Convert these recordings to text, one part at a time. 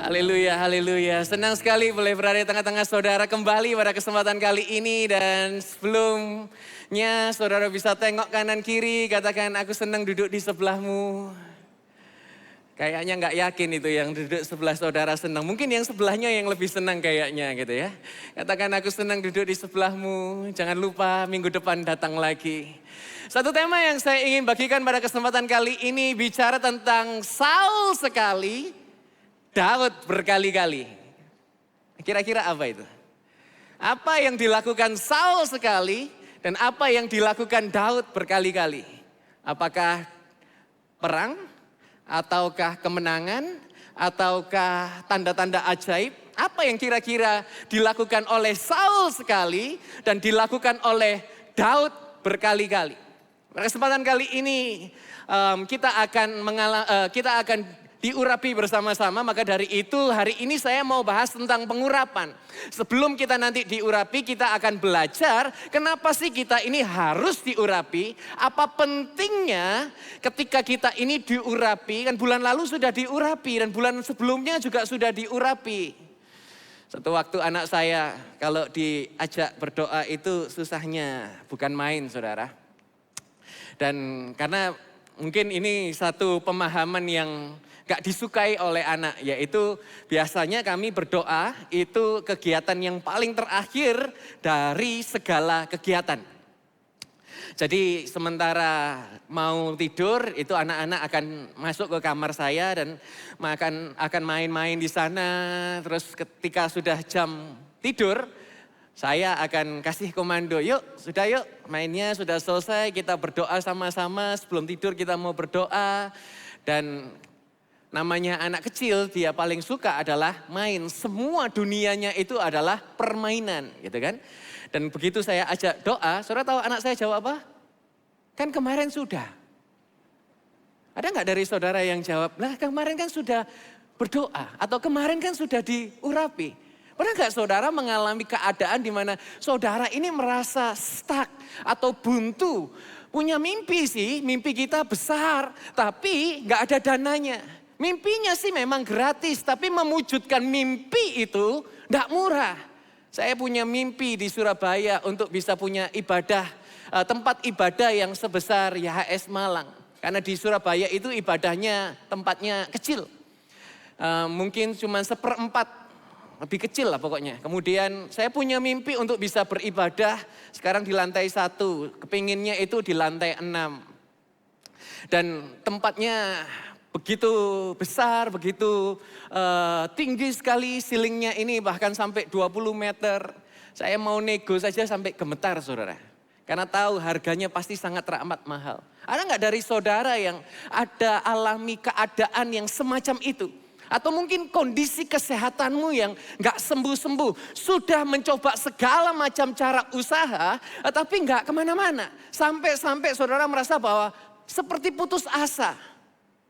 Haleluya, haleluya. Senang sekali boleh berada di tengah-tengah saudara kembali pada kesempatan kali ini. Dan sebelumnya saudara bisa tengok kanan kiri, katakan aku senang duduk di sebelahmu. Kayaknya nggak yakin itu yang duduk sebelah saudara senang. Mungkin yang sebelahnya yang lebih senang kayaknya gitu ya. Katakan aku senang duduk di sebelahmu. Jangan lupa minggu depan datang lagi. Satu tema yang saya ingin bagikan pada kesempatan kali ini bicara tentang Saul sekali, Daud berkali-kali. Kira-kira apa itu? Apa yang dilakukan Saul sekali dan apa yang dilakukan Daud berkali-kali? Apakah perang? Ataukah kemenangan? Ataukah tanda-tanda ajaib? Apa yang kira-kira dilakukan oleh Saul sekali dan dilakukan oleh Daud berkali-kali? Pada kesempatan kali ini kita akan diurapi bersama-sama, maka dari itu hari ini saya mau bahas tentang pengurapan. Sebelum kita nanti diurapi, kita akan belajar kenapa sih kita ini harus diurapi, apa pentingnya ketika kita ini diurapi, kan bulan lalu sudah diurapi dan bulan sebelumnya juga sudah diurapi. Satu waktu anak saya kalau diajak berdoa itu susahnya bukan main saudara. Dan karena mungkin ini satu pemahaman yang gak disukai oleh anak, yaitu biasanya kami berdoa itu kegiatan yang paling terakhir dari segala kegiatan. Jadi sementara mau tidur itu anak-anak akan masuk ke kamar saya dan akan main-main di sana. Terus ketika sudah jam tidur saya akan kasih komando, yuk mainnya sudah selesai, kita berdoa sama-sama, sebelum tidur kita mau berdoa. Dan namanya anak kecil, dia paling suka adalah main. Semua dunianya itu adalah permainan, gitu kan. Dan begitu saya ajak doa, saudara tahu anak saya jawab apa? Kan kemarin sudah. Ada nggak dari saudara yang jawab, lah kemarin kan sudah berdoa, atau kemarin kan sudah diurapi. Pernah nggak saudara mengalami keadaan di mana saudara ini merasa stuck atau buntu? Punya mimpi sih, mimpi kita besar, tapi nggak ada dananya. Mimpinya sih memang gratis, tapi memwujudkan mimpi itu nggak murah. Saya punya mimpi di Surabaya untuk bisa punya ibadah, tempat ibadah yang sebesar YHS Malang. Karena di Surabaya itu ibadahnya tempatnya kecil. Mungkin cuma 1/4. Lebih kecil lah pokoknya. Kemudian saya punya mimpi untuk bisa beribadah sekarang di lantai 1. Kepinginnya itu di lantai 6. Dan tempatnya begitu besar, begitu tinggi sekali ceilingnya ini bahkan sampai 20 meter. Saya mau nego saja sampai gemetar saudara. Karena tahu harganya pasti sangat teramat mahal. Ada nggak dari saudara yang ada alami keadaan yang semacam itu? Atau mungkin kondisi kesehatanmu yang gak sembuh-sembuh. Sudah mencoba segala macam cara usaha, tapi gak kemana-mana. Sampai-sampai saudara merasa bahwa seperti putus asa.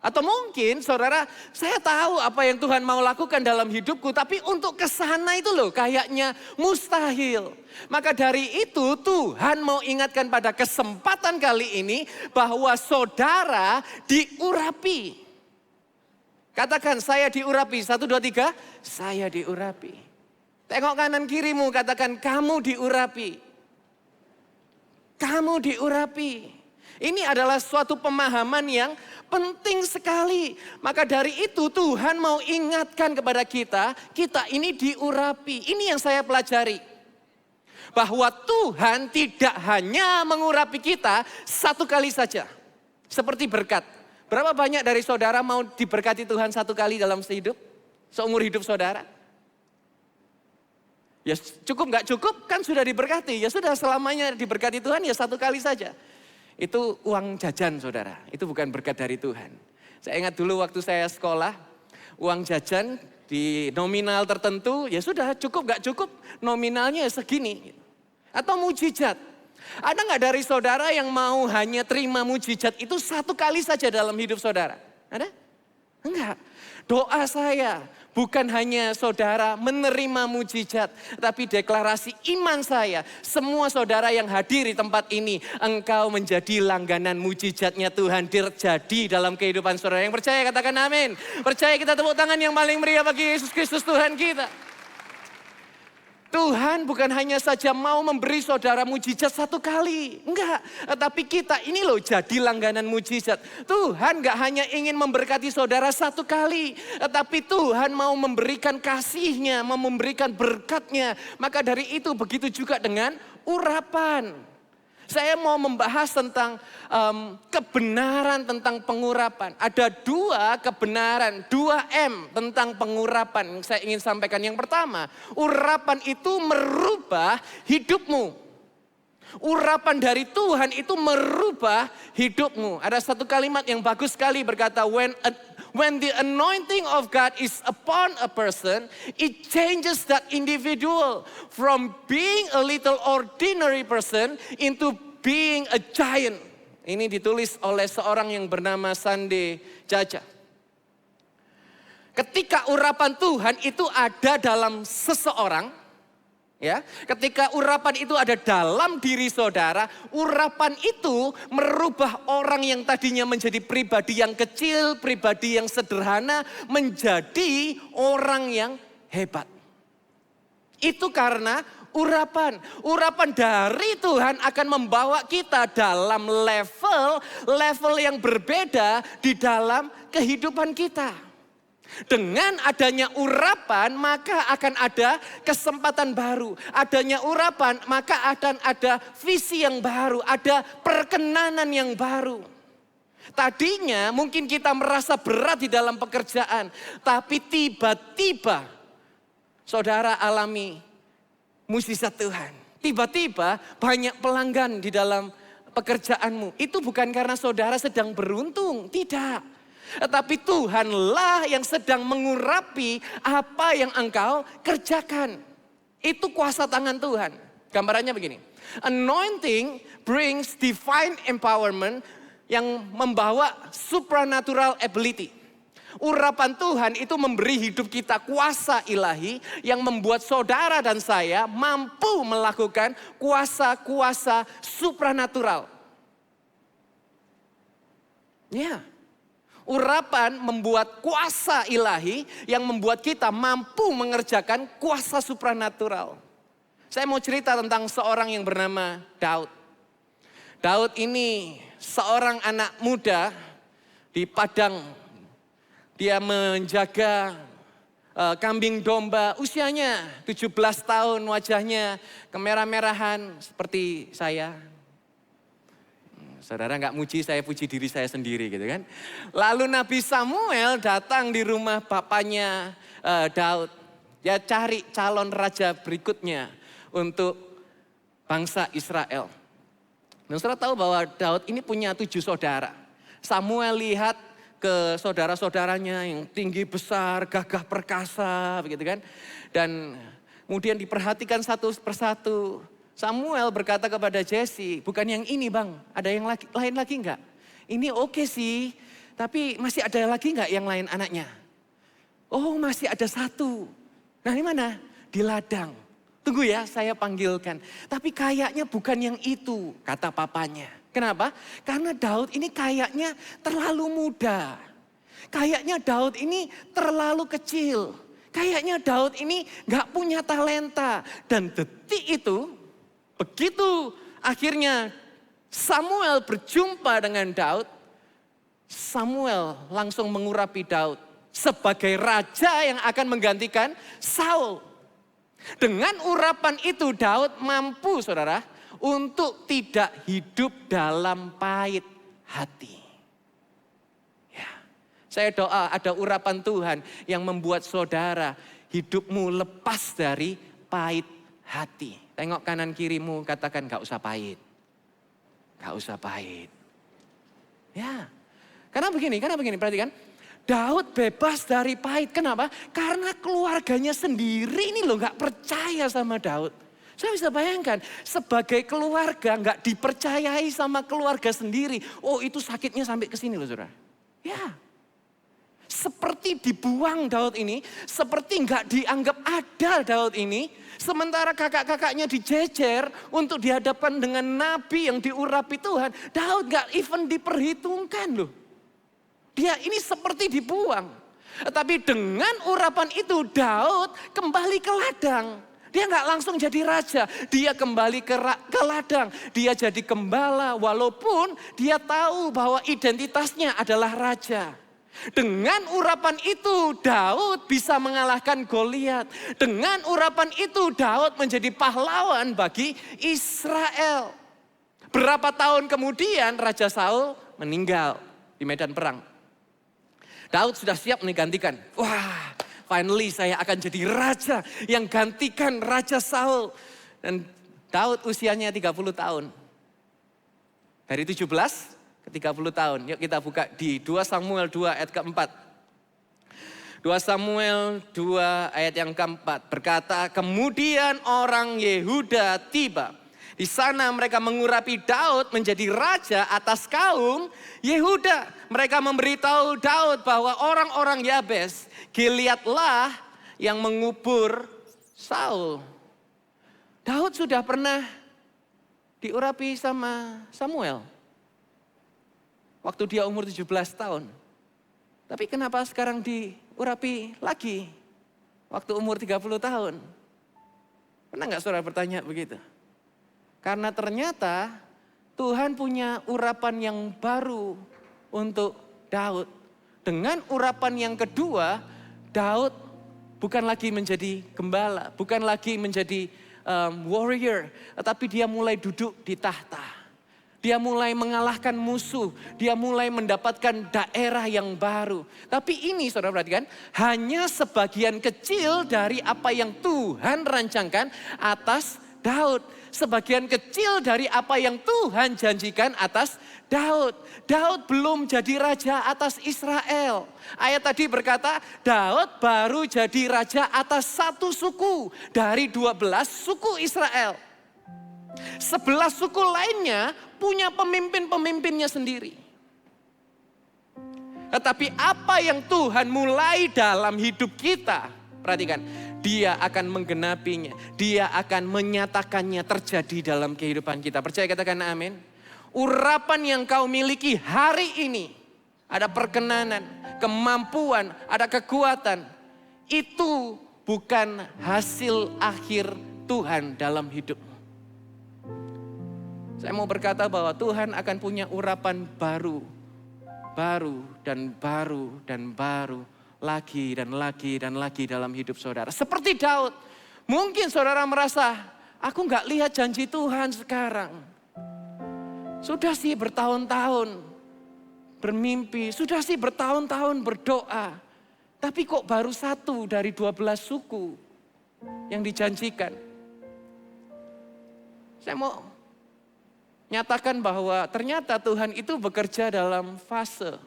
Atau mungkin saudara, saya tahu apa yang Tuhan mau lakukan dalam hidupku, tapi untuk kesana itu loh kayaknya mustahil. Maka dari itu Tuhan mau ingatkan pada kesempatan kali ini bahwa saudara diurapi. Katakan saya diurapi, 1, 2, 3, saya diurapi. Tengok kanan kirimu, katakan kamu diurapi. Kamu diurapi. Ini adalah suatu pemahaman yang penting sekali. Maka dari itu Tuhan mau ingatkan kepada kita, kita ini diurapi. Ini yang saya pelajari. Bahwa Tuhan tidak hanya mengurapi kita satu kali saja. Seperti berkat. Berapa banyak dari saudara mau diberkati Tuhan satu kali dalam sehidup? Seumur hidup saudara? Ya cukup gak cukup kan sudah diberkati. Ya sudah selamanya diberkati Tuhan ya satu kali saja. Itu uang jajan saudara. Itu bukan berkat dari Tuhan. Saya ingat dulu waktu saya sekolah. Uang jajan di nominal tertentu ya sudah cukup gak cukup. Nominalnya segini. Atau mujizat. Ada nggak dari saudara yang mau hanya terima mujizat itu satu kali saja dalam hidup saudara? Ada? Enggak. Doa saya bukan hanya saudara menerima mujizat, tapi deklarasi iman saya, semua saudara yang hadir di tempat ini, engkau menjadi langganan mujizatnya Tuhan terjadi dalam kehidupan saudara. Yang percaya katakan amin. Percaya, kita tepuk tangan yang paling meriah bagi Yesus Kristus Tuhan kita. Tuhan bukan hanya saja mau memberi saudara mujizat satu kali. Enggak. Tapi kita ini loh jadi langganan mujizat. Tuhan enggak hanya ingin memberkati saudara satu kali. Tapi Tuhan mau memberikan kasih-Nya, mau memberikan berkat-Nya. Maka dari itu begitu juga dengan urapan. Saya mau membahas tentang kebenaran tentang pengurapan. Ada dua kebenaran, 2M tentang pengurapan yang saya ingin sampaikan. Yang pertama, urapan itu merubah hidupmu. Urapan dari Tuhan itu merubah hidupmu. Ada satu kalimat yang bagus sekali berkata, when the anointing of God is upon a person, it changes that individual from being a little ordinary person into being a giant. Ini ditulis oleh seorang yang bernama Sande Jaja. Ketika urapan Tuhan itu ada dalam seseorang, ya, ketika urapan itu ada dalam diri saudara, urapan itu merubah orang yang tadinya menjadi pribadi yang kecil, pribadi yang sederhana, menjadi orang yang hebat. Itu karena urapan dari Tuhan akan membawa kita dalam level yang berbeda di dalam kehidupan kita. Dengan adanya urapan maka akan ada kesempatan baru. Adanya urapan maka akan ada visi yang baru, ada perkenanan yang baru. Tadinya mungkin kita merasa berat di dalam pekerjaan, tapi tiba-tiba saudara alami mujizat Tuhan. Tiba-tiba banyak pelanggan di dalam pekerjaanmu. Itu bukan karena saudara sedang beruntung, tidak. Tetapi Tuhanlah yang sedang mengurapi apa yang engkau kerjakan. Itu kuasa tangan Tuhan. Gambarannya begini. Anointing brings divine empowerment yang membawa supernatural ability. Urapan Tuhan itu memberi hidup kita kuasa ilahi yang membuat saudara dan saya mampu melakukan kuasa-kuasa supranatural. Ya, urapan membuat kuasa ilahi yang membuat kita mampu mengerjakan kuasa supranatural. Saya mau cerita tentang seorang yang bernama Daud. Daud ini seorang anak muda di padang. Dia menjaga kambing domba, usianya 17 tahun, wajahnya kemerah-merahan seperti saya. Saudara nggak muji, saya puji diri saya sendiri gitu kan. Lalu Nabi Samuel datang di rumah bapaknya Daud. Dia cari calon raja berikutnya untuk bangsa Israel. Dan saudara tahu bahwa Daud ini punya 7 saudara. Samuel lihat ke saudara-saudaranya yang tinggi besar, gagah perkasa begitu kan. Dan kemudian diperhatikan satu persatu. Samuel berkata kepada Jesse, bukan yang ini bang, ada yang lain lagi enggak? Ini oke sih, tapi masih ada lagi enggak yang lain anaknya? Oh masih ada satu. Nah di mana? Di ladang. Tunggu ya, saya panggilkan. Tapi kayaknya bukan yang itu, kata papanya. Kenapa? Karena Daud ini kayaknya terlalu muda. Kayaknya Daud ini terlalu kecil. Kayaknya Daud ini gak punya talenta. Dan detik itu, begitu akhirnya Samuel berjumpa dengan Daud, Samuel langsung mengurapi Daud sebagai raja yang akan menggantikan Saul. Dengan urapan itu Daud mampu saudara untuk tidak hidup dalam pahit hati. Ya, saya doa ada urapan Tuhan yang membuat saudara hidupmu lepas dari pahit hati. Tengok kanan kirimu, katakan gak usah pahit. Gak usah pahit. Ya, karena begini, perhatikan. Daud bebas dari pahit, kenapa? Karena keluarganya sendiri ini loh gak percaya sama Daud. Saya bisa bayangkan sebagai keluarga nggak dipercayai sama keluarga sendiri. Oh itu sakitnya sampai ke sini loh saudara. Ya. seperti dibuang Daud ini, seperti nggak dianggap ada Daud ini. Sementara kakak-kakaknya dijejer untuk dihadapkan dengan nabi yang diurapi Tuhan. Daud nggak even diperhitungkan loh. Dia ini seperti dibuang. Tapi dengan urapan itu Daud kembali ke ladang. Dia nggak langsung jadi raja, dia kembali ke ladang. Dia jadi gembala walaupun dia tahu bahwa identitasnya adalah raja. Dengan urapan itu Daud bisa mengalahkan Goliat. Dengan urapan itu Daud menjadi pahlawan bagi Israel. Berapa tahun kemudian Raja Saul meninggal di medan perang. Daud sudah siap menggantikan. Wah, finally saya akan jadi raja yang gantikan Raja Saul. Dan Daud usianya 30 tahun. Dari 17 ke 30 tahun. Yuk kita buka di 2 Samuel 2 ayat keempat. 2 Samuel 2 ayat yang keempat berkata, kemudian orang Yehuda tiba. Di sana mereka mengurapi Daud menjadi raja atas kaum Yehuda. Mereka memberitahu Daud bahwa orang-orang Yabes, Gileadlah yang mengubur Saul. Daud sudah pernah diurapi sama Samuel. Waktu dia umur 17 tahun. Tapi kenapa sekarang diurapi lagi? Waktu umur 30 tahun. Pernah nggak saudara bertanya begitu? Karena ternyata Tuhan punya urapan yang baru untuk Daud. Dengan urapan yang kedua, Daud bukan lagi menjadi gembala, bukan lagi menjadi warrior, tetapi dia mulai duduk di tahta. Dia mulai mengalahkan musuh, dia mulai mendapatkan daerah yang baru. Tapi ini saudara perhatikan, hanya sebagian kecil dari apa yang Tuhan rancangkan atas Daud. Sebagian kecil dari apa yang Tuhan janjikan atas Daud. Daud belum jadi raja atas Israel. Ayat tadi berkata Daud baru jadi raja atas satu suku dari 12 suku Israel. 11 suku lainnya punya pemimpin-pemimpinnya sendiri. Tetapi apa yang Tuhan mulai dalam hidup kita, perhatikan, Dia akan menggenapinya. Dia akan menyatakannya terjadi dalam kehidupan kita. Percaya katakan amin. Urapan yang kau miliki hari ini. Ada perkenanan, kemampuan, ada kekuatan. Itu bukan hasil akhir Tuhan dalam hidupmu. Saya mau berkata bahwa Tuhan akan punya urapan baru. Baru dan baru dan baru. Lagi dan lagi dan lagi dalam hidup saudara. Seperti Daud. Mungkin saudara merasa, aku gak lihat janji Tuhan sekarang. Sudah sih bertahun-tahun bermimpi. Sudah sih bertahun-tahun berdoa. Tapi kok baru 1 dari 12 suku yang dijanjikan. Saya mau nyatakan bahwa ternyata Tuhan itu bekerja dalam fase.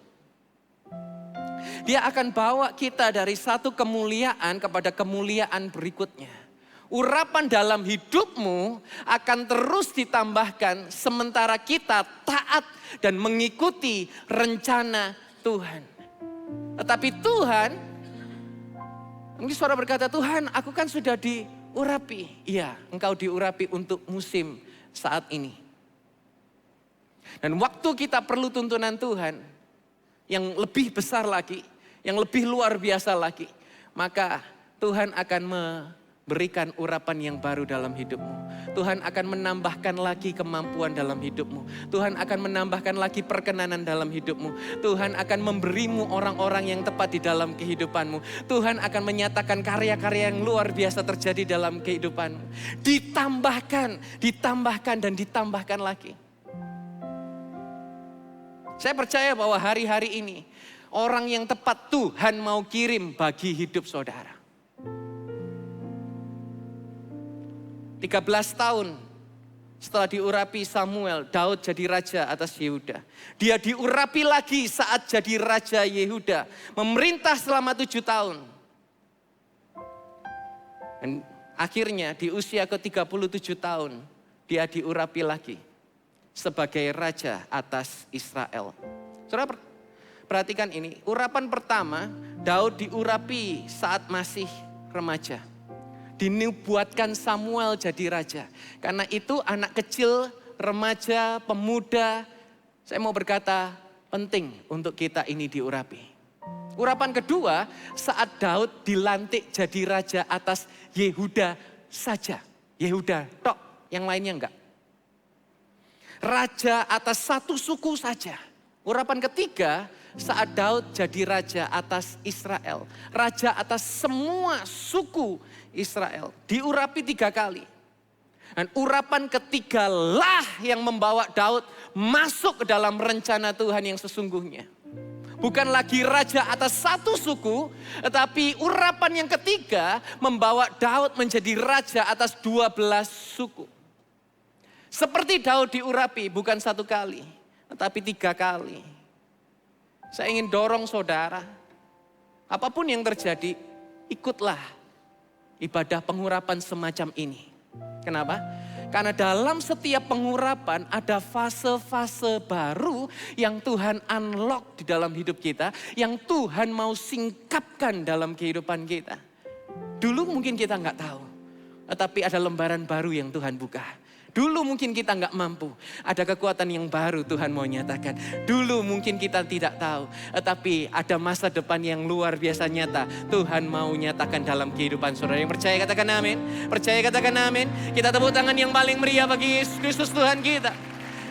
Dia akan bawa kita dari satu kemuliaan kepada kemuliaan berikutnya. Urapan dalam hidupmu akan terus ditambahkan sementara kita taat dan mengikuti rencana Tuhan. Tetapi Tuhan, mungkin saudara berkata, Tuhan aku kan sudah diurapi. Iya, engkau diurapi untuk musim saat ini. Dan waktu kita perlu tuntunan Tuhan yang lebih besar lagi, yang lebih luar biasa lagi, maka Tuhan akan memberikan urapan yang baru dalam hidupmu. Tuhan akan menambahkan lagi kemampuan dalam hidupmu. Tuhan akan menambahkan lagi perkenanan dalam hidupmu. Tuhan akan memberimu orang-orang yang tepat di dalam kehidupanmu. Tuhan akan menyatakan karya-karya yang luar biasa terjadi dalam kehidupanmu. Ditambahkan dan ditambahkan lagi. Saya percaya bahwa hari-hari ini orang yang tepat Tuhan mau kirim bagi hidup saudara. 13 tahun setelah diurapi Samuel, Daud jadi raja atas Yehuda. Dia diurapi lagi saat jadi raja Yehuda. Memerintah selama 7 tahun. Dan akhirnya di usia ke-37 tahun, dia diurapi lagi sebagai raja atas Israel. Saudara, perhatikan ini. Urapan pertama, Daud diurapi saat masih remaja. Dinubuatkan Samuel jadi raja. Karena itu anak kecil, remaja, pemuda, saya mau berkata penting untuk kita ini diurapi. Urapan kedua, saat Daud dilantik jadi raja atas Yehuda saja. Yehuda tok, yang lainnya enggak. Raja atas satu suku saja. Urapan ketiga, saat Daud jadi raja atas Israel. Raja atas semua suku Israel. Diurapi 3 kali. Dan urapan ketiga lah yang membawa Daud masuk ke dalam rencana Tuhan yang sesungguhnya. Bukan lagi raja atas satu suku, tetapi urapan yang ketiga membawa Daud menjadi raja atas 12 suku. Seperti Daud diurapi bukan 1 kali, tetapi 3 kali. Saya ingin dorong saudara, apapun yang terjadi, ikutlah ibadah pengurapan semacam ini. Kenapa? Karena dalam setiap pengurapan ada fase-fase baru yang Tuhan unlock di dalam hidup kita, yang Tuhan mau singkapkan dalam kehidupan kita. Dulu mungkin kita nggak tahu, tetapi ada lembaran baru yang Tuhan buka. Dulu mungkin kita nggak mampu, ada kekuatan yang baru Tuhan mau nyatakan. Dulu mungkin kita tidak tahu, tetapi ada masa depan yang luar biasa nyata. Tuhan mau nyatakan dalam kehidupan saudara. Yang percaya katakan amin, percaya katakan amin. Kita tepuk tangan yang paling meriah bagi Yesus Kristus Tuhan kita.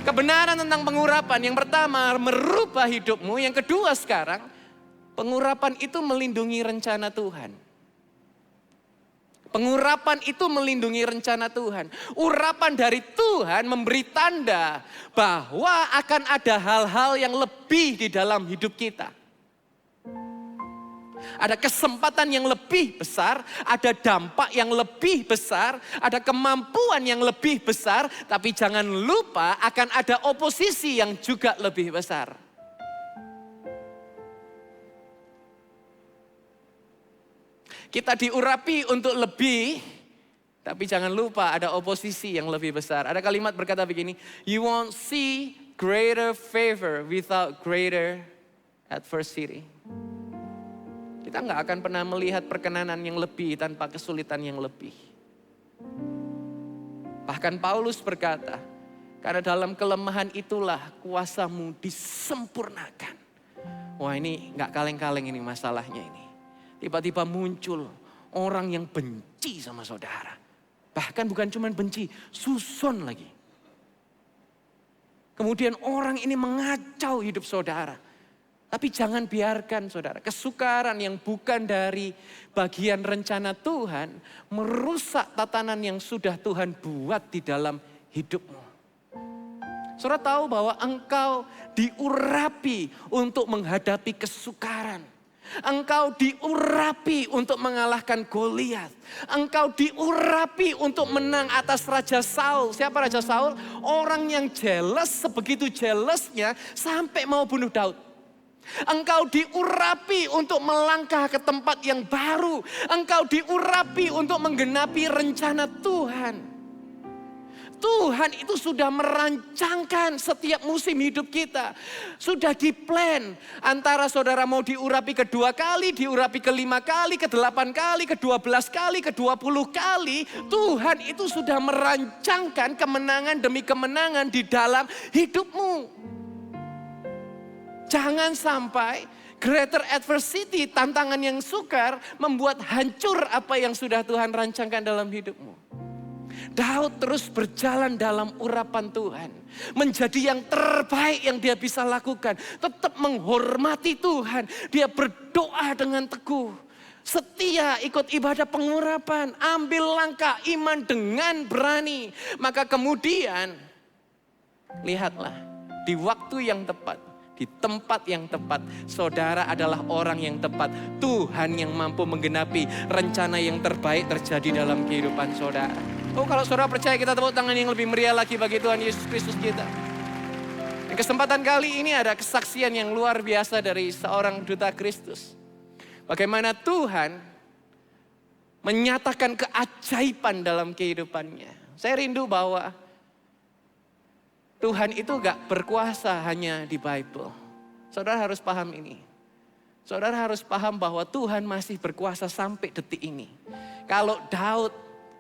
Kebenaran tentang pengurapan, yang pertama merubah hidupmu. Yang kedua sekarang, pengurapan itu melindungi rencana Tuhan. Pengurapan itu melindungi rencana Tuhan. Urapan dari Tuhan memberi tanda bahwa akan ada hal-hal yang lebih di dalam hidup kita. Ada kesempatan yang lebih besar, ada dampak yang lebih besar, ada kemampuan yang lebih besar. Tapi jangan lupa akan ada oposisi yang juga lebih besar. Kita diurapi untuk lebih, tapi jangan lupa ada oposisi yang lebih besar. Ada kalimat berkata begini, you won't see greater favor without greater adversity. Kita nggak akan pernah melihat perkenanan yang lebih tanpa kesulitan yang lebih. Bahkan Paulus berkata, karena dalam kelemahan itulah kuasamu disempurnakan. Wah, ini nggak kaleng-kaleng ini masalahnya ini. Tiba-tiba muncul orang yang benci sama saudara. Bahkan bukan cuma benci, susun lagi. Kemudian orang ini mengacau hidup saudara. Tapi jangan biarkan saudara, kesukaran yang bukan dari bagian rencana Tuhan merusak tatanan yang sudah Tuhan buat di dalam hidupmu. Saudara tahu bahwa engkau diurapi untuk menghadapi kesukaran. Engkau diurapi untuk mengalahkan Goliat. Engkau diurapi untuk menang atas Raja Saul. Siapa Raja Saul? Orang yang jealous, sebegitu jealousnya sampai mau bunuh Daud. Engkau diurapi untuk melangkah ke tempat yang baru. Engkau diurapi untuk menggenapi rencana Tuhan. Tuhan itu sudah merancangkan setiap musim hidup kita. Sudah diplan antara saudara mau diurapi kedua kali, diurapi ke-5 kali, ke-8 kali, ke-12 kali, ke-20 kali. Tuhan itu sudah merancangkan kemenangan demi kemenangan di dalam hidupmu. Jangan sampai greater adversity, tantangan yang sukar membuat hancur apa yang sudah Tuhan rancangkan dalam hidupmu. Daud terus berjalan dalam urapan Tuhan. Menjadi yang terbaik yang dia bisa lakukan. Tetap menghormati Tuhan. Dia berdoa dengan teguh. Setia ikut ibadah pengurapan. Ambil langkah iman dengan berani. Maka kemudian lihatlah di waktu yang tepat. Di tempat yang tepat, saudara adalah orang yang tepat. Tuhan yang mampu menggenapi rencana yang terbaik terjadi dalam kehidupan saudara. Oh, kalau saudara percaya, kita tepuk tangan yang lebih meriah lagi bagi Tuhan Yesus Kristus kita. Dan kesempatan kali ini ada kesaksian yang luar biasa dari seorang duta Kristus. Bagaimana Tuhan menyatakan keajaiban dalam kehidupannya. Saya rindu bahwa Tuhan itu gak berkuasa hanya di Bible. Saudara harus paham ini. Saudara harus paham bahwa Tuhan masih berkuasa sampai detik ini. Kalau Daud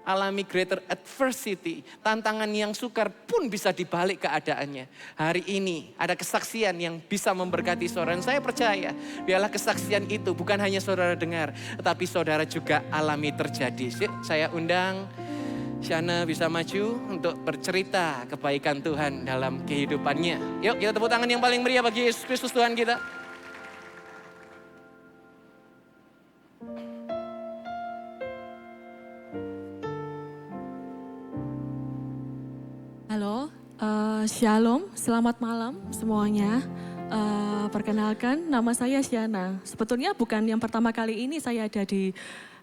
alami greater adversity, tantangan yang sukar pun bisa dibalik keadaannya. Hari ini ada kesaksian yang bisa memberkati saudara. Dan saya percaya, biarlah kesaksian itu bukan hanya saudara dengar, tetapi saudara juga alami terjadi. Saya undang Shana bisa maju untuk bercerita kebaikan Tuhan dalam kehidupannya. Yuk kita tepuk tangan yang paling meriah bagi Yesus Kristus Tuhan kita. Halo, Shalom, selamat malam semuanya. Perkenalkan, nama saya Shana. Sebetulnya bukan yang pertama kali ini saya ada di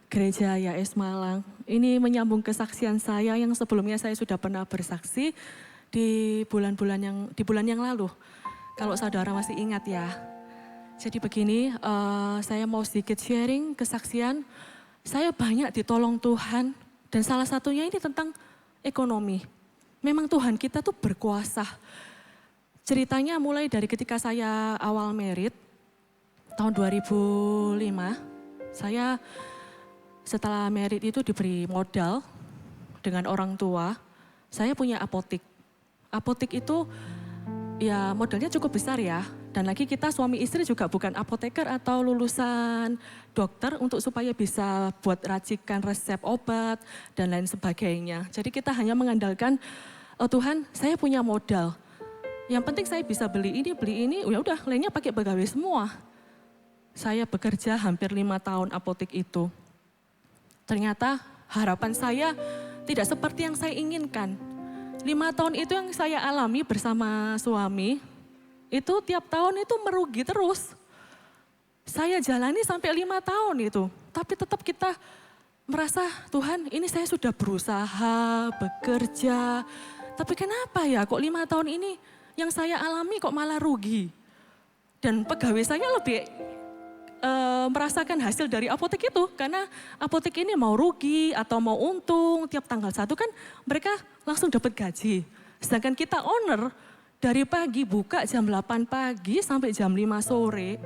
Gereja YS Malang. Ini menyambung kesaksian saya yang sebelumnya saya sudah pernah bersaksi di bulan yang lalu. Kalau saudara masih ingat ya. Jadi begini, saya mau sedikit sharing kesaksian. Saya banyak ditolong Tuhan dan salah satunya ini tentang ekonomi. Memang Tuhan kita tuh berkuasa. Ceritanya mulai dari ketika saya awal merit, tahun 2005, saya setelah merit itu diberi modal dengan orang tua. Saya punya apotik. Apotik itu ya modalnya cukup besar ya. Dan lagi kita suami istri juga bukan apoteker atau lulusan dokter untuk supaya bisa buat racikan resep obat dan lain sebagainya. Jadi kita hanya mengandalkan, oh Tuhan saya punya modal. Yang penting saya bisa beli ini, ya udah lainnya pakai pegawai semua. Saya bekerja hampir 5 tahun apotik itu. Ternyata harapan saya tidak seperti yang saya inginkan. 5 tahun itu yang saya alami bersama suami, itu tiap tahun itu merugi terus. Saya jalani sampai 5 tahun itu, tapi tetap kita merasa Tuhan ini saya sudah berusaha, bekerja, tapi kenapa ya kok 5 tahun ini yang saya alami kok malah rugi. Dan pegawai saya lebih merasakan hasil dari apotek itu. Karena apotek ini mau rugi atau mau untung, tiap tanggal 1 kan mereka langsung dapat gaji. Sedangkan kita owner dari pagi buka jam 8 pagi sampai jam 5 sore.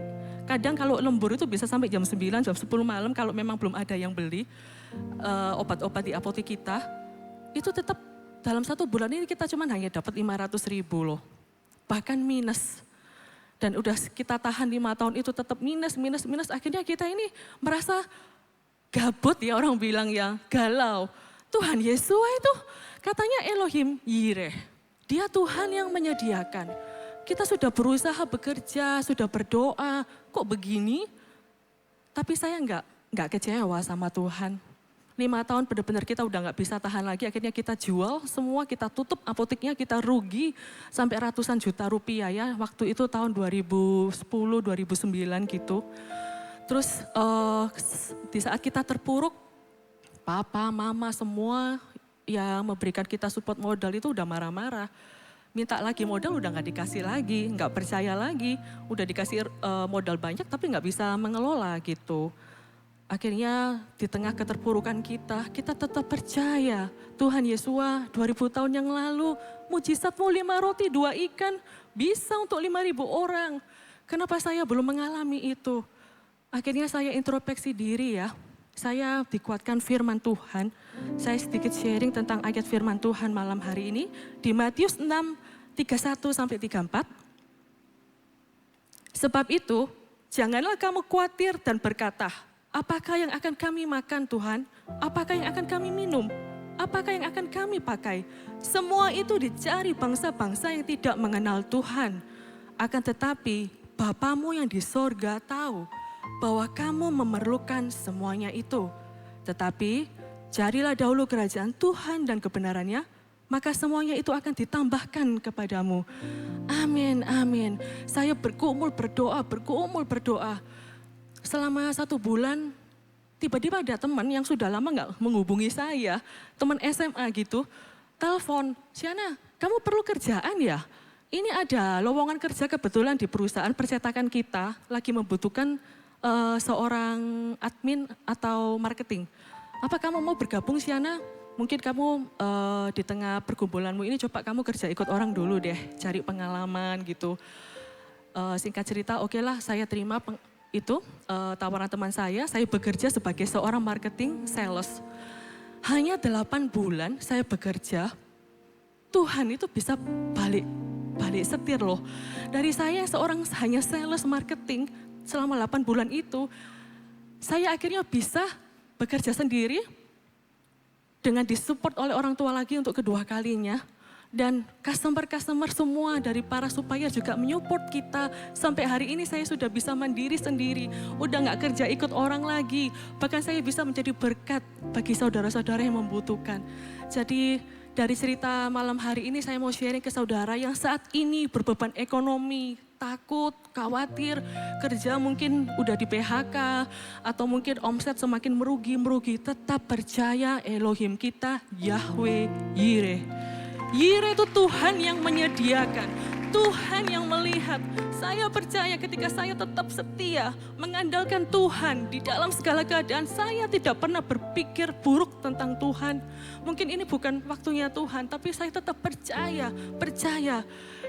Kadang kalau lembur itu bisa sampai jam 9, jam 10 malam kalau memang belum ada yang beli obat-obat di apotek kita. Itu tetap dalam 1 bulan ini kita cuma hanya dapat 500.000 loh. Bahkan minus. Dan udah kita tahan 5 tahun itu tetap minus. Akhirnya kita ini merasa gabut ya orang bilang ya, galau. Tuhan Yesus itu katanya Elohim Yireh. Dia Tuhan yang menyediakan. Kita sudah berusaha bekerja, sudah berdoa, kok begini? Tapi saya enggak kecewa sama Tuhan. 5 tahun benar-benar kita udah nggak bisa tahan lagi, akhirnya kita jual semua, kita tutup apoteknya, kita rugi sampai ratusan juta rupiah ya. Waktu itu tahun 2010, 2009 gitu. Terus di saat kita terpuruk, papa, mama semua yang memberikan kita support modal itu udah marah-marah. Minta lagi modal udah nggak dikasih lagi, nggak percaya lagi. Udah dikasih modal banyak tapi nggak bisa mengelola gitu. Akhirnya di tengah keterpurukan kita tetap percaya. Tuhan Yesua 2000 tahun yang lalu, mujizatmu 5 roti 2 ikan bisa untuk 5.000 orang. Kenapa saya belum mengalami itu? Akhirnya saya introspeksi diri ya. Saya dikuatkan firman Tuhan. Saya sedikit sharing tentang ayat firman Tuhan malam hari ini. Di Matius 6, 31 sampai 34. Sebab itu, janganlah kamu khawatir dan berkata, apakah yang akan kami makan Tuhan? Apakah yang akan kami minum? Apakah yang akan kami pakai? Semua itu dicari bangsa-bangsa yang tidak mengenal Tuhan. Akan tetapi Bapamu yang di sorga tahu bahwa kamu memerlukan semuanya itu. Tetapi carilah dahulu kerajaan Tuhan dan kebenarannya, maka semuanya itu akan ditambahkan kepadamu. Amin, amin. Saya bergumul berdoa. Selama 1 bulan, tiba-tiba ada teman yang sudah lama nggak menghubungi saya, teman SMA gitu, telepon, Shana, kamu perlu kerjaan ya? Ini ada lowongan kerja kebetulan di perusahaan percetakan kita, lagi membutuhkan seorang admin atau marketing. Apa kamu mau bergabung Shana? Mungkin kamu di tengah pergumulanmu ini coba kamu kerja ikut orang dulu deh, cari pengalaman gitu. Singkat cerita, oke lah saya terima tawaran teman saya bekerja sebagai seorang marketing sales. Hanya 8 bulan saya bekerja, Tuhan itu bisa balik setir loh. Dari saya seorang hanya sales marketing selama 8 bulan itu, saya akhirnya bisa bekerja sendiri dengan disupport oleh orang tua lagi untuk kedua kalinya. Dan customer semua dari para supplier juga menyupport kita. Sampai hari ini saya sudah bisa mandiri sendiri. Udah gak kerja ikut orang lagi. Bahkan saya bisa menjadi berkat bagi saudara-saudara yang membutuhkan. Jadi dari cerita malam hari ini saya mau sharing ke saudara yang saat ini berbeban ekonomi, takut, khawatir, kerja mungkin udah di PHK, atau mungkin omset semakin merugi, tetap percaya Elohim kita Yahweh Yireh. Yireh itu Tuhan yang menyediakan, Tuhan yang melihat. Saya percaya ketika saya tetap setia mengandalkan Tuhan di dalam segala keadaan, saya tidak pernah berpikir buruk tentang Tuhan. Mungkin ini bukan waktunya Tuhan, tapi saya tetap percaya.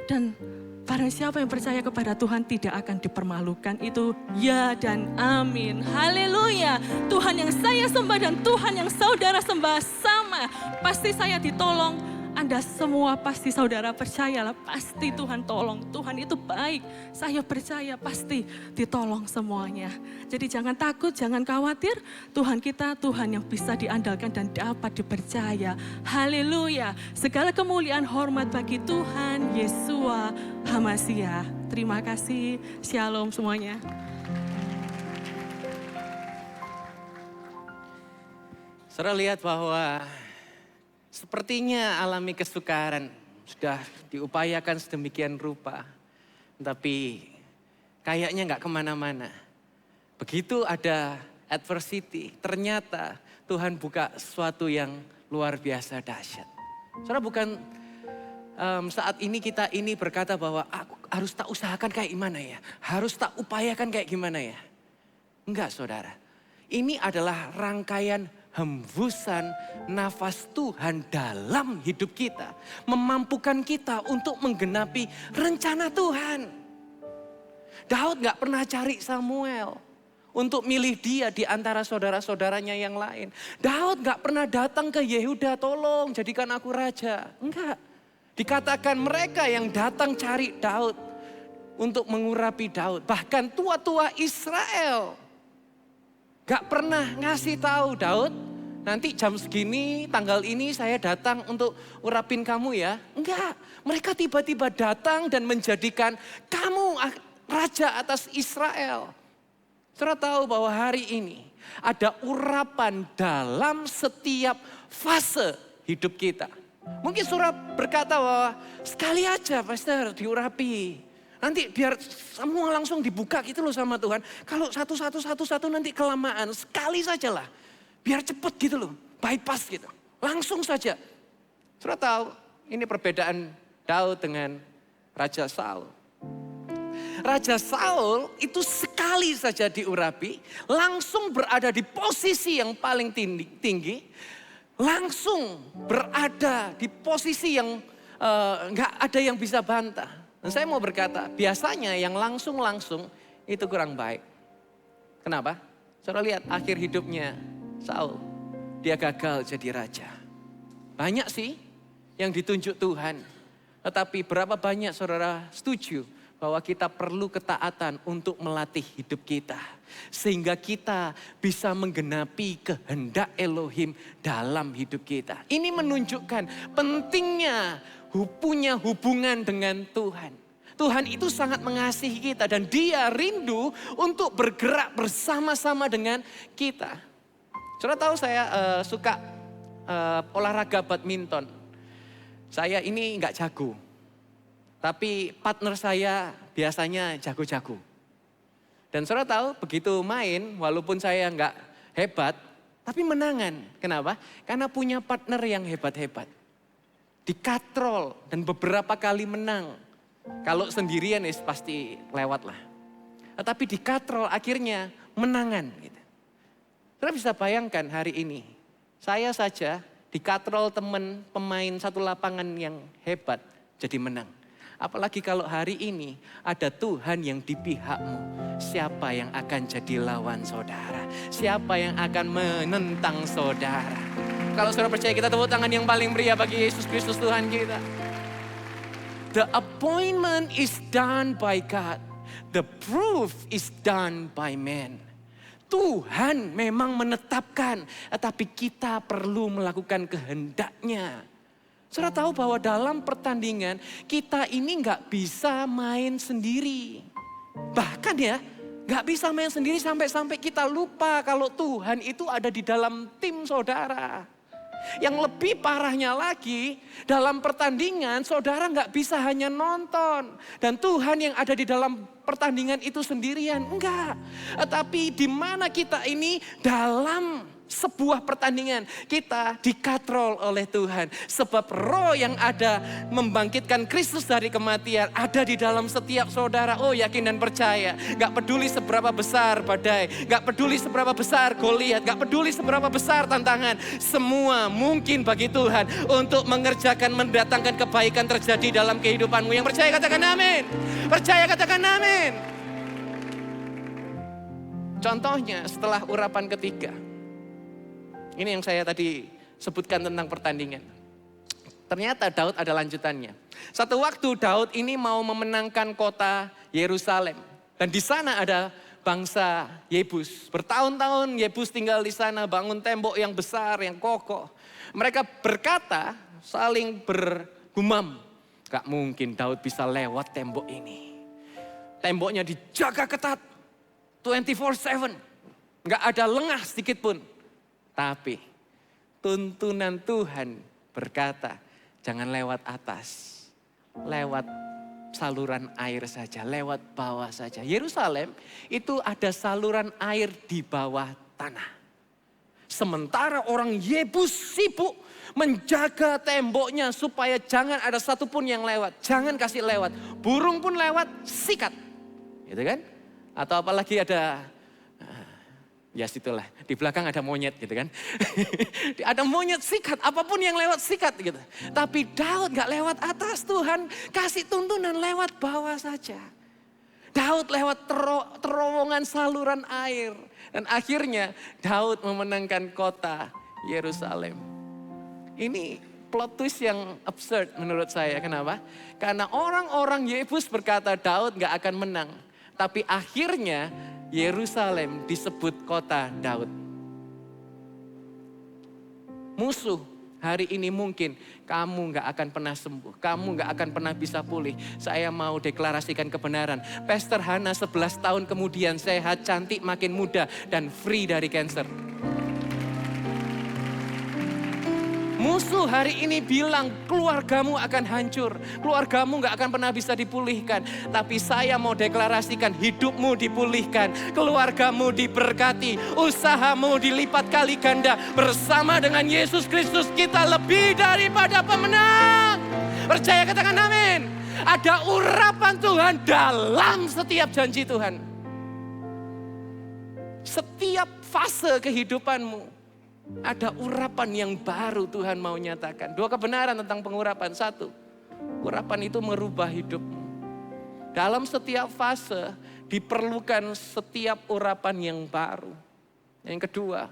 Dan barang siapa yang percaya kepada Tuhan tidak akan dipermalukan. Itu ya dan amin. Haleluya. Tuhan yang saya sembah dan Tuhan yang saudara sembah sama. Pasti saya ditolong. Anda semua pasti saudara percayalah, pasti Tuhan tolong. Tuhan itu baik, saya percaya pasti ditolong semuanya. Jadi jangan takut, jangan khawatir. Tuhan kita Tuhan yang bisa diandalkan dan dapat dipercaya. Haleluya. Segala kemuliaan hormat bagi Tuhan Yesua Hamasia. Terima kasih. Shalom semuanya. Saudara lihat bahwa sepertinya alami kesukaran, sudah diupayakan sedemikian rupa, tapi kayaknya nggak kemana-mana. Begitu ada adversity, ternyata Tuhan buka sesuatu yang luar biasa dahsyat. Saudara, bukan saat ini kita ini berkata bahwa aku harus tak usahakan kayak gimana ya, harus tak upayakan kayak gimana ya. Enggak saudara, ini adalah rangkaian hembusan nafas Tuhan dalam hidup kita. Memampukan kita untuk menggenapi rencana Tuhan. Daud gak pernah cari Samuel untuk milih dia di antara saudara-saudaranya yang lain. Daud gak pernah datang ke Yehuda, tolong jadikan aku raja. Enggak. Dikatakan mereka yang datang cari Daud untuk mengurapi Daud. Bahkan tua-tua Israel gak pernah ngasih tahu Daud, nanti jam segini, tanggal ini saya datang untuk urapin kamu ya. Enggak, mereka tiba-tiba datang dan menjadikan kamu raja atas Israel. Saudara tahu bahwa hari ini ada urapan dalam setiap fase hidup kita. Mungkin saudara berkata bahwa sekali aja pastor diurapi. Nanti biar semua langsung dibuka gitu loh sama Tuhan. Kalau satu nanti kelamaan, sekali saja lah. Biar cepet gitu loh, bypass gitu. Langsung saja. Saudara tahu, ini perbedaan Daud dengan Raja Saul. Raja Saul itu sekali saja diurapi, langsung berada di posisi yang paling tinggi. Langsung berada di posisi yang gak ada yang bisa bantah. Dan saya mau berkata, biasanya yang langsung itu kurang baik. Kenapa? Saudara lihat akhir hidupnya Saul. Dia gagal jadi raja. Banyak sih yang ditunjuk Tuhan. Tetapi berapa banyak saudara setuju bahwa kita perlu ketaatan untuk melatih hidup kita. Sehingga kita bisa menggenapi kehendak Elohim dalam hidup kita. Ini menunjukkan pentingnya punya hubungan dengan Tuhan. Tuhan itu sangat mengasihi kita dan dia rindu untuk bergerak bersama-sama dengan kita. Saudara tahu saya suka olahraga badminton. Saya ini nggak jago. Tapi partner saya biasanya jago-jago. Dan saudara tahu begitu main walaupun saya nggak hebat. Tapi menangan. Kenapa? Karena punya partner yang hebat-hebat. Dikatrol dan beberapa kali menang. Kalau sendirian pasti lewat lah. Tetapi dikatrol akhirnya menangan. Gitu. Saudara bisa bayangkan hari ini. Saya saja dikatrol teman pemain satu lapangan yang hebat jadi menang. Apalagi kalau hari ini ada Tuhan yang di pihakmu. Siapa yang akan jadi lawan saudara? Siapa yang akan menentang saudara? Kalau saudara percaya, kita tepuk tangan yang paling meriah bagi Yesus Kristus Tuhan kita. The appointment is done by God. The proof is done by man. Tuhan memang menetapkan, tetapi kita perlu melakukan kehendaknya. Saudara tahu bahwa dalam pertandingan kita ini nggak bisa main sendiri. Bahkan ya, nggak bisa main sendiri sampai kita lupa kalau Tuhan itu ada di dalam tim saudara. Yang lebih parahnya lagi, dalam pertandingan saudara nggak bisa hanya nonton. Dan Tuhan yang ada di dalam pertandingan itu sendirian. Enggak. Tapi di mana kita ini dalam sebuah pertandingan, kita dikatrol oleh Tuhan. Sebab roh yang ada membangkitkan Kristus dari kematian ada di dalam setiap saudara. Oh, yakin dan percaya. Gak peduli seberapa besar badai, gak peduli seberapa besar Goliat, gak peduli seberapa besar tantangan. Semua mungkin bagi Tuhan untuk mengerjakan, mendatangkan kebaikan terjadi dalam kehidupanmu. Yang percaya katakan amin. Percaya katakan amin. Contohnya setelah urapan ketiga. Ini yang saya tadi sebutkan tentang pertandingan. Ternyata Daud ada lanjutannya. Satu waktu Daud ini mau memenangkan kota Yerusalem. Dan di sana ada bangsa Yebus. Bertahun-tahun Yebus tinggal di sana, bangun tembok yang besar, yang kokoh. Mereka berkata, saling bergumam. Gak mungkin Daud bisa lewat tembok ini. Temboknya dijaga ketat 24/7. Gak ada lengah sedikit pun. Tapi tuntunan Tuhan berkata, jangan lewat atas, lewat saluran air saja, lewat bawah saja. Yerusalem itu ada saluran air di bawah tanah. Sementara orang Yebus sibuk menjaga temboknya supaya jangan ada satupun yang lewat. Jangan kasih lewat. Burung pun lewat, sikat. Gitu kan? Atau apalagi ada... Ya situlah, di belakang ada monyet gitu kan. Ada monyet sikat, apapun yang lewat sikat gitu. Tapi Daud gak lewat atas, Tuhan kasih tuntunan lewat bawah saja. Daud lewat terowongan saluran air. Dan akhirnya Daud memenangkan kota Yerusalem. Ini plot twist yang absurd menurut saya. Kenapa? Karena orang-orang Yebus berkata Daud gak akan menang. Tapi akhirnya Yerusalem disebut kota Daud. Musuh hari ini mungkin kamu gak akan pernah sembuh. Kamu gak akan pernah bisa pulih. Saya mau deklarasikan kebenaran. Pastor Hana 11 tahun kemudian sehat, cantik, makin muda dan free dari cancer. Musuh hari ini bilang keluargamu akan hancur. Keluargamu gak akan pernah bisa dipulihkan. Tapi saya mau deklarasikan hidupmu dipulihkan. Keluargamu diberkati. Usahamu dilipat kali ganda. Bersama dengan Yesus Kristus kita lebih daripada pemenang. Percaya katakan amin. Ada urapan Tuhan dalam setiap janji Tuhan. Setiap fase kehidupanmu. Ada urapan yang baru Tuhan mau nyatakan. Dua kebenaran tentang pengurapan. Satu, urapan itu merubah hidupmu. Dalam setiap fase diperlukan setiap urapan yang baru. Yang kedua,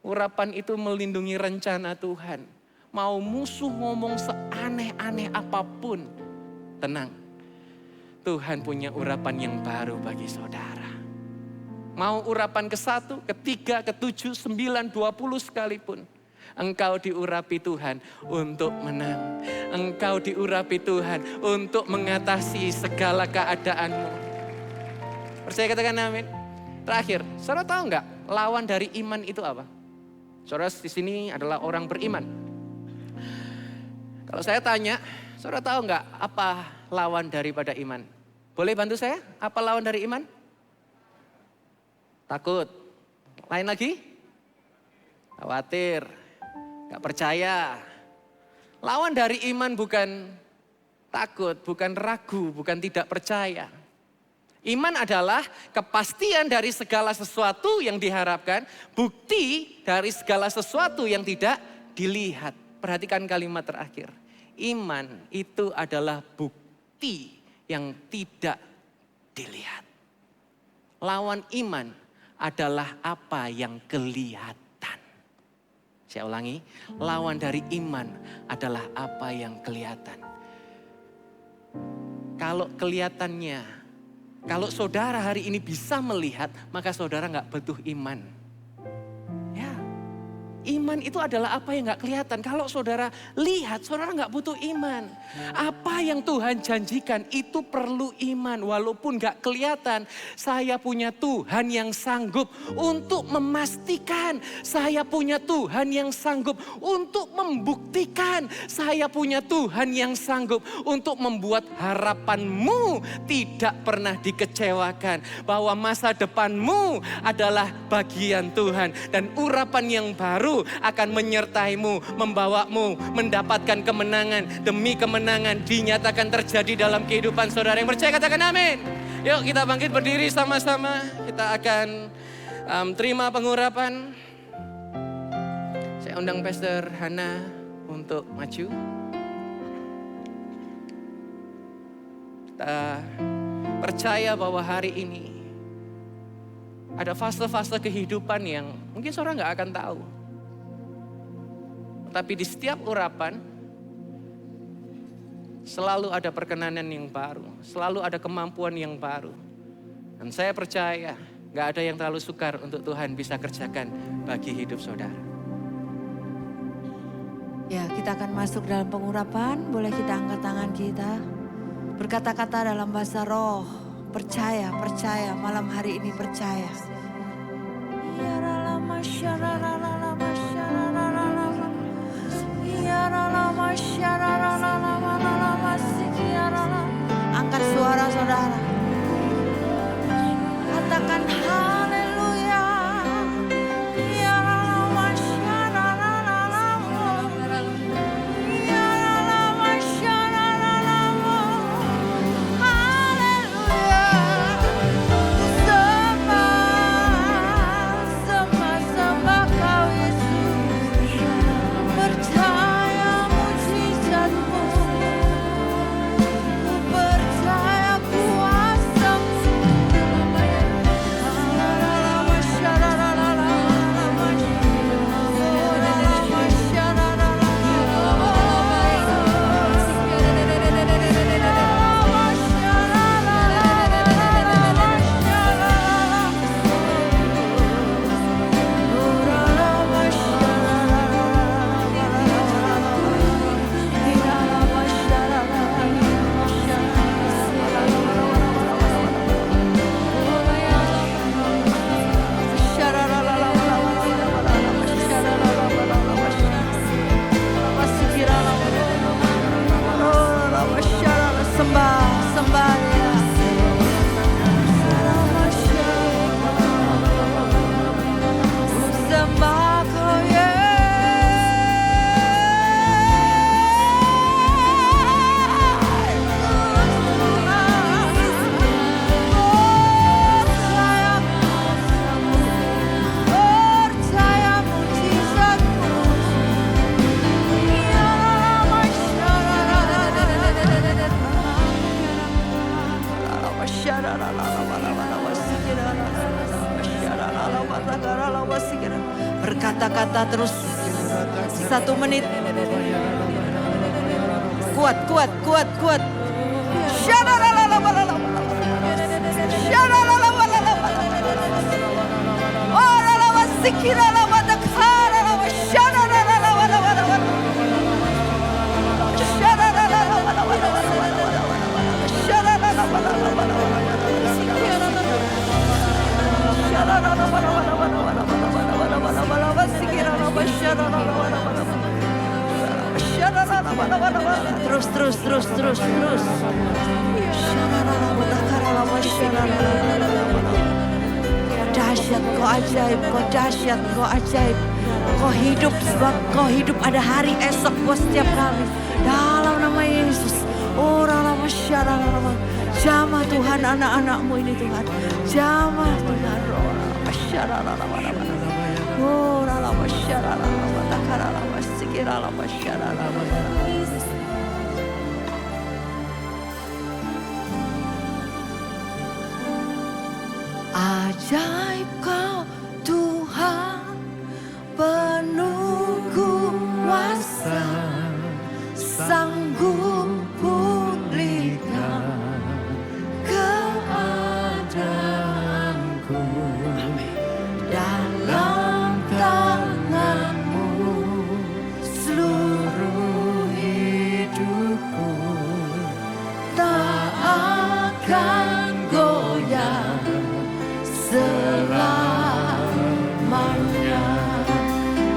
urapan itu melindungi rencana Tuhan. Mau musuh ngomong seaneh-aneh apapun, tenang. Tuhan punya urapan yang baru bagi saudara. Mau urapan ke-1, ke-3, ke-7, 9, 20 sekalipun. Engkau diurapi Tuhan untuk menang. Engkau diurapi Tuhan untuk mengatasi segala keadaanmu. Percaya katakan amin. Terakhir, saudara tahu nggak lawan dari iman itu apa? Saudara di sini adalah orang beriman. Kalau saya tanya, saudara tahu nggak apa lawan daripada iman? Boleh bantu saya? Apa lawan dari iman? Takut. Lain lagi? Khawatir. Gak percaya. Lawan dari iman bukan takut, bukan ragu, bukan tidak percaya. Iman adalah kepastian dari segala sesuatu yang diharapkan, bukti dari segala sesuatu yang tidak dilihat. Perhatikan kalimat terakhir. Iman itu adalah bukti bukti yang tidak dilihat. Lawan iman adalah apa yang kelihatan. Saya ulangi, lawan dari iman adalah apa yang kelihatan. Kalau kelihatannya, kalau saudara hari ini bisa melihat, maka saudara nggak butuh iman. Ya, iman itu adalah apa yang nggak kelihatan. Kalau saudara lihat, saudara nggak butuh iman. Apa yang Tuhan janjikan itu perlu iman. Walaupun nggak kelihatan, saya punya Tuhan yang sanggup untuk memastikan. Saya punya Tuhan yang sanggup untuk membuktikan. Saya punya Tuhan yang sanggup untuk membuat harapanmu tidak pernah dikecewakan. Bahwa masa depanmu adalah bagian Tuhan. Dan urapan yang baru akan menyertaimu, membawamu mendapatkan kemenangan demi kemenangan dinyatakan terjadi dalam kehidupan saudara. Yang percaya katakan amin. Yuk kita bangkit berdiri sama-sama. Kita akan terima pengurapan. Saya undang Pastor Hana untuk maju. Kita percaya bahwa hari ini ada fase-fase kehidupan yang mungkin saudara nggak akan tahu. Tapi di setiap urapan selalu ada perkenanan yang baru, selalu ada kemampuan yang baru. Dan saya percaya gak ada yang terlalu sukar untuk Tuhan bisa kerjakan bagi hidup saudara. Ya, kita akan masuk dalam pengurapan. Boleh kita angkat tangan kita. Berkata-kata dalam bahasa roh. Percaya, percaya. Malam hari ini percaya. Angkat suara saudara. Katakan haleluya. Berkata-kata terus 1 menit. Kuat, kuat, kuat, kuat. Terus. Dahsyat, kau ajaib, kau dahsyat, kau ajaib. Kau hidup sebab kau hidup ada hari esok buat setiap kami. Dalam nama Yesus. Jamah Tuhan anak-anakmu ini Tuhan. Jamah Tuhan. Ajaib Kau Tuhan, penuh kuasa, sanggup pulihkan keadaanku. Dalam tangan-Mu seluruh hidupku tak akan goyah selamanya.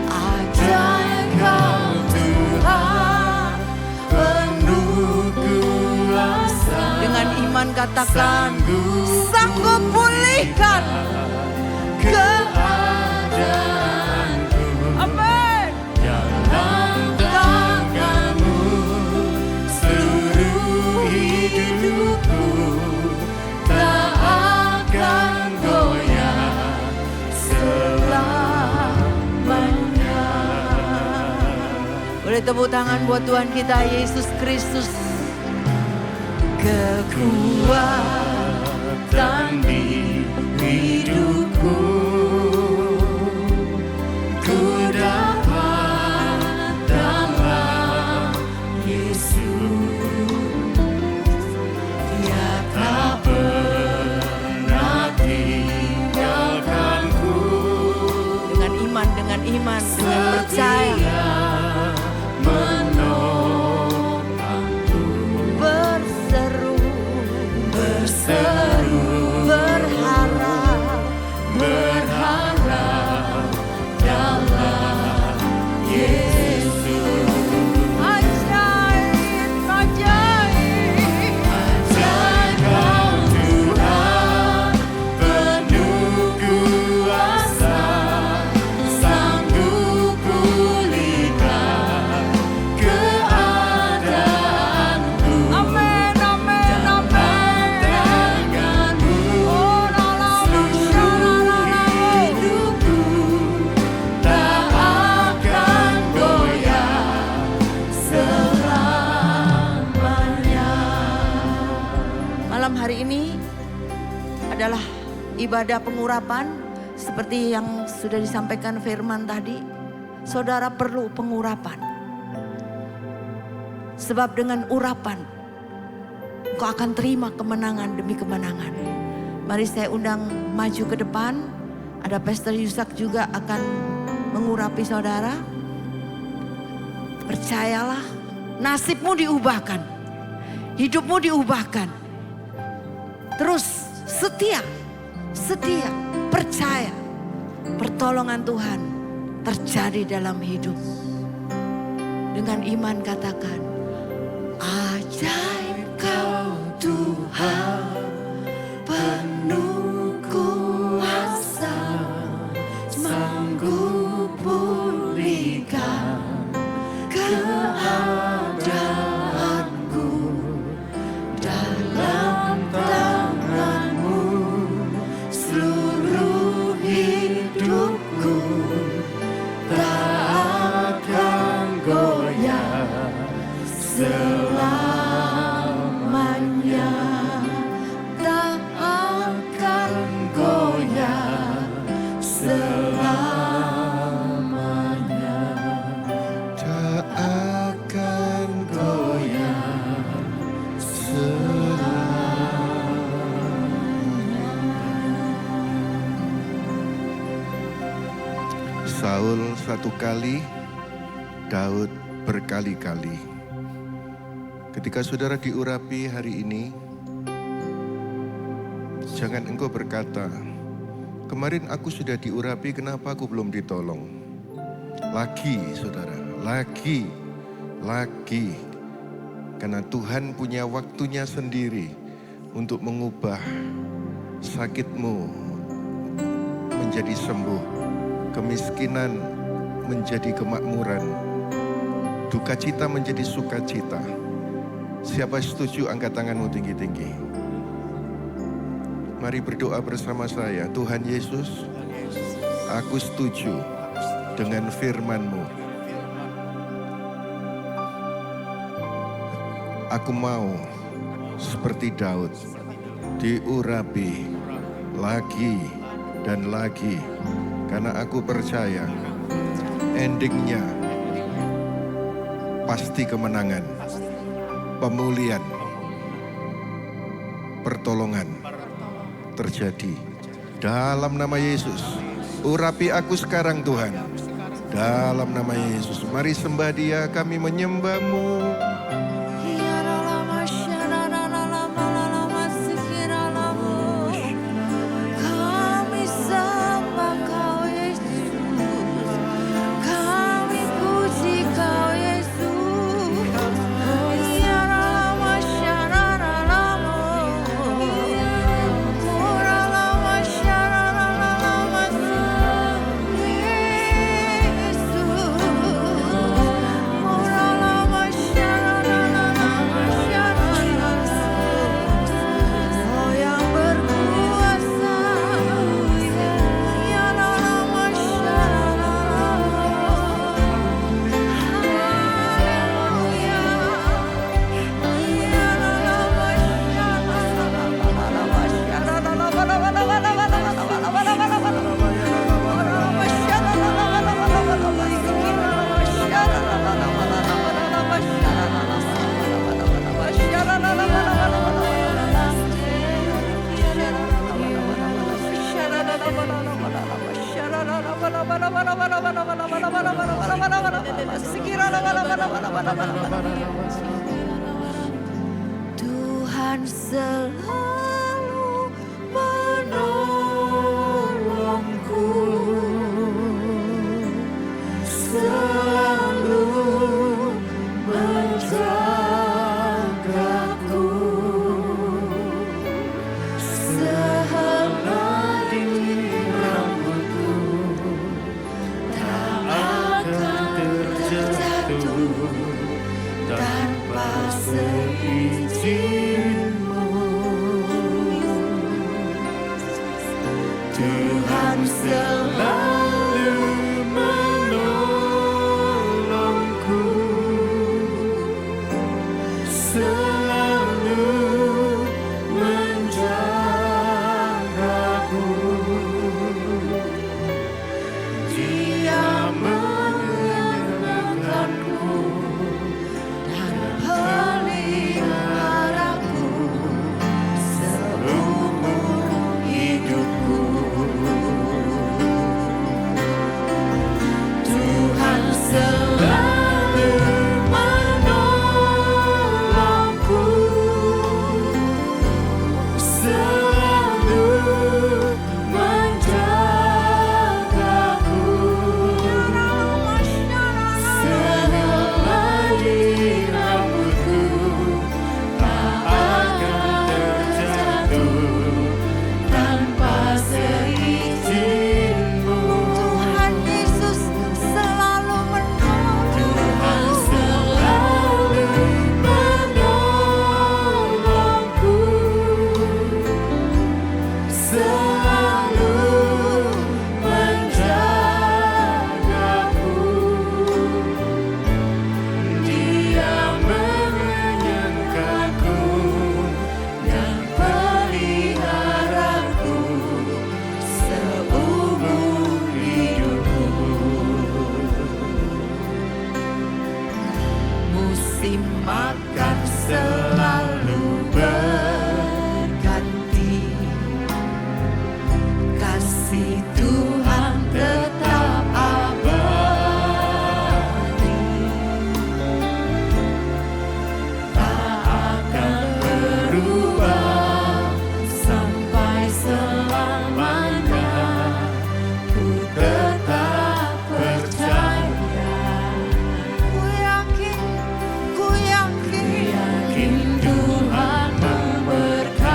Ajaib Kau Tuhan, penuh kuasa. Dengan iman katakan, sanggup pulihkan keadaanku. Amin. Dalam tangan-Mu seluruh hidupku tak akan goyah selamanya. Boleh tepuk tangan buat Tuhan kita Yesus Kristus. Kekuatan di hidupku, ku dapat dalam Yesus. Dia tak pernah tinggalkanku. Dengan iman, dengan percaya menopangku. Berseru, berharap dalam Yesus. Ajaib Kau Tuhan, penuh kuasa, sanggup pulihkan keadaanku. Amin, amin, amin. Tangan-Mu seluruh hidupku tak akan goyah selamanya. Malam hari ini adalah ibadah pengurapan. Seperti yang sudah disampaikan firman tadi, saudara perlu pengurapan. Sebab dengan urapan, kau akan terima kemenangan demi kemenangan. Mari saya undang maju ke depan. Ada Pastor Yusak juga akan mengurapi saudara. Percayalah, nasibmu diubahkan. Hidupmu diubahkan. Terus setia, percaya. Pertolongan Tuhan terjadi dalam hidup. Dengan iman katakan, ajaib Kau Tuhan, penuh kuasa, sanggup pulihkan keadaanku. Dalam tangan-Mu seluruh hidupku tak akan goyah selamanya. Tak akan goyah selamanya. Tak akan goyah selamanya. Saul satu kali, Daud berkali-kali. Ketika saudara diurapi hari ini, jangan engkau berkata, kemarin aku sudah diurapi, kenapa aku belum ditolong? Lagi saudara, lagi. Karena Tuhan punya waktunya sendiri untuk mengubah sakitmu menjadi sembuh, kemiskinan menjadi kemakmuran, duka cita menjadi sukacita. Siapa setuju, angkat tanganmu tinggi-tinggi. Mari berdoa bersama saya. Tuhan Yesus, aku setuju dengan firman-Mu. Aku mau seperti Daud, diurapi lagi dan lagi. Karena aku percaya endingnya pasti kemenangan, pemulihan, pertolongan terjadi. Dalam nama Yesus, urapi aku sekarang Tuhan. Dalam nama Yesus, mari sembah Dia, kami menyembah-Mu. Tuhan selalu menolongku, selalu menjagaku, sehelai rambutku tak akan terjatuh tanpa seizinmu. Tuhan selalu menolongku, selalu menjagaku. Dia menyenangkanku dan peliharaku seumur hidupku. Tuhan selalu menolongku, selalu menjagaku, sehelai rambutku tak akan terjatuh tanpa seizinmu. Tuhan Yesus selalu menolong. Tuhan selalu menolongku, selalu menjagaku. Dia menyenangkanku dan peliharaku seumur hidupku. Musim makan selalu berganti, kasih Tuhan tetap abadi, tak akan berubah sampai selamanya. Ku tetap percaya, ku yakin Tuhan memberkati.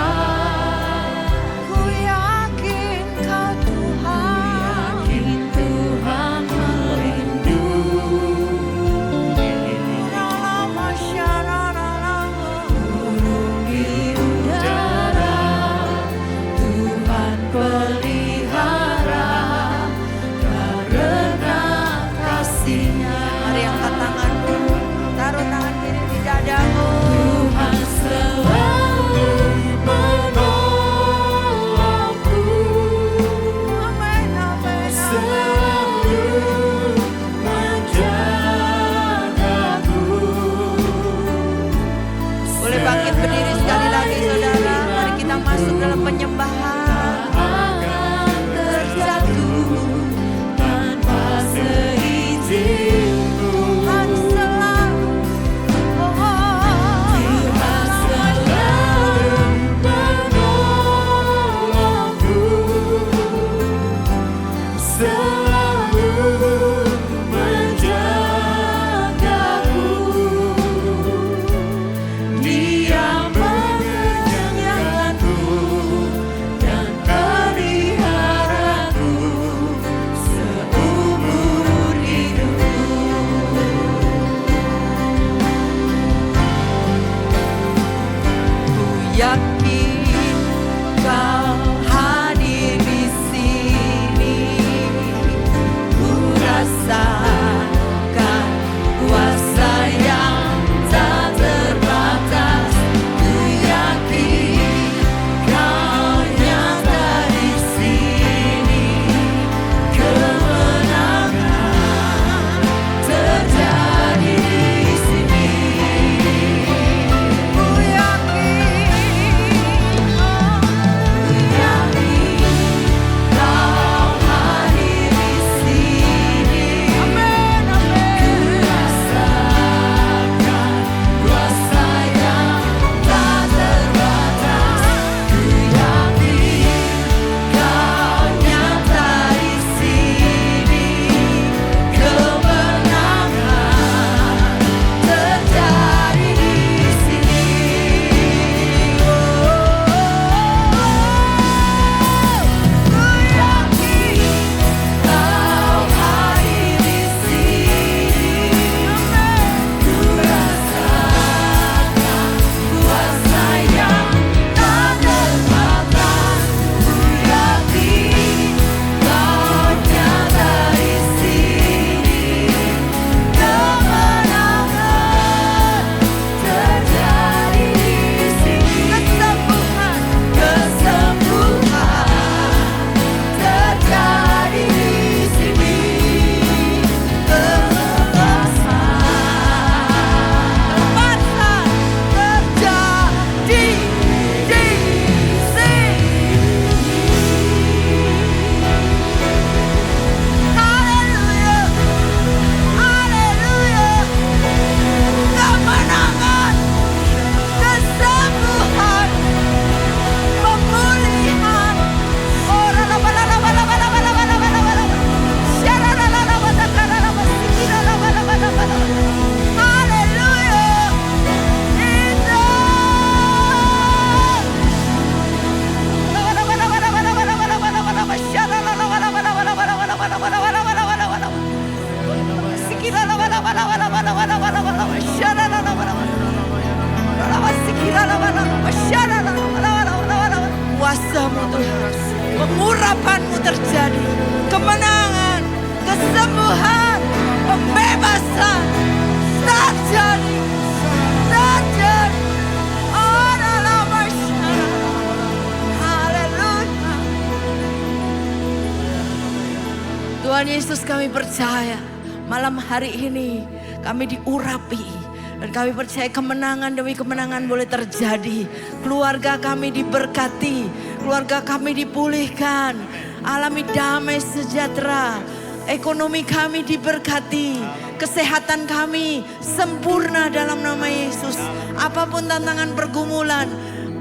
Ku yakin Kau Tuhan, ku yakin Tuhan melindungi. Burung di udara Tuhan pelihara karena kasih-Nya. Mari angkat tanganmu, taruh tangan kiri di dadamu. Tuhan selalu menolongku, Kuasa-Mu Tuhan, pengurapan-Mu terjadi, kemenangan, kesembuhan, pembebasan terjadi. Haleluya. Tuhan Yesus, kami percaya malam hari ini kami diurapi. Dan kami percaya kemenangan demi kemenangan boleh terjadi. Keluarga kami diberkati, keluarga kami dipulihkan, alami damai sejahtera. Ekonomi kami diberkati, kesehatan kami sempurna dalam nama Yesus. Apapun tantangan pergumulan,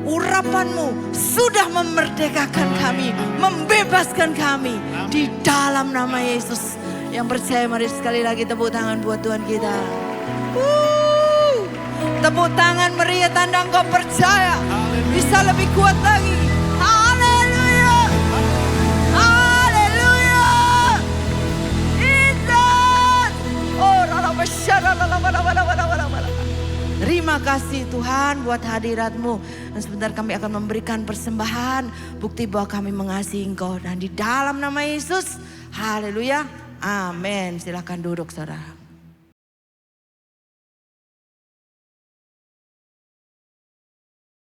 urapan-Mu sudah memerdekakan kami, membebaskan kami di dalam nama Yesus. Yang percaya mari sekali lagi tepuk tangan buat Tuhan kita. Tepuk tangan meriah tanda engkau percaya bisa lebih kuat lagi. Haleluya. Haleluya. Indah. Oh, terima kasih Tuhan buat hadirat-Mu. Dan sebentar kami akan memberikan persembahan. Bukti bahwa kami mengasihi Engkau. Dan di dalam nama Yesus. Haleluya. Amin. Silakan duduk saudara.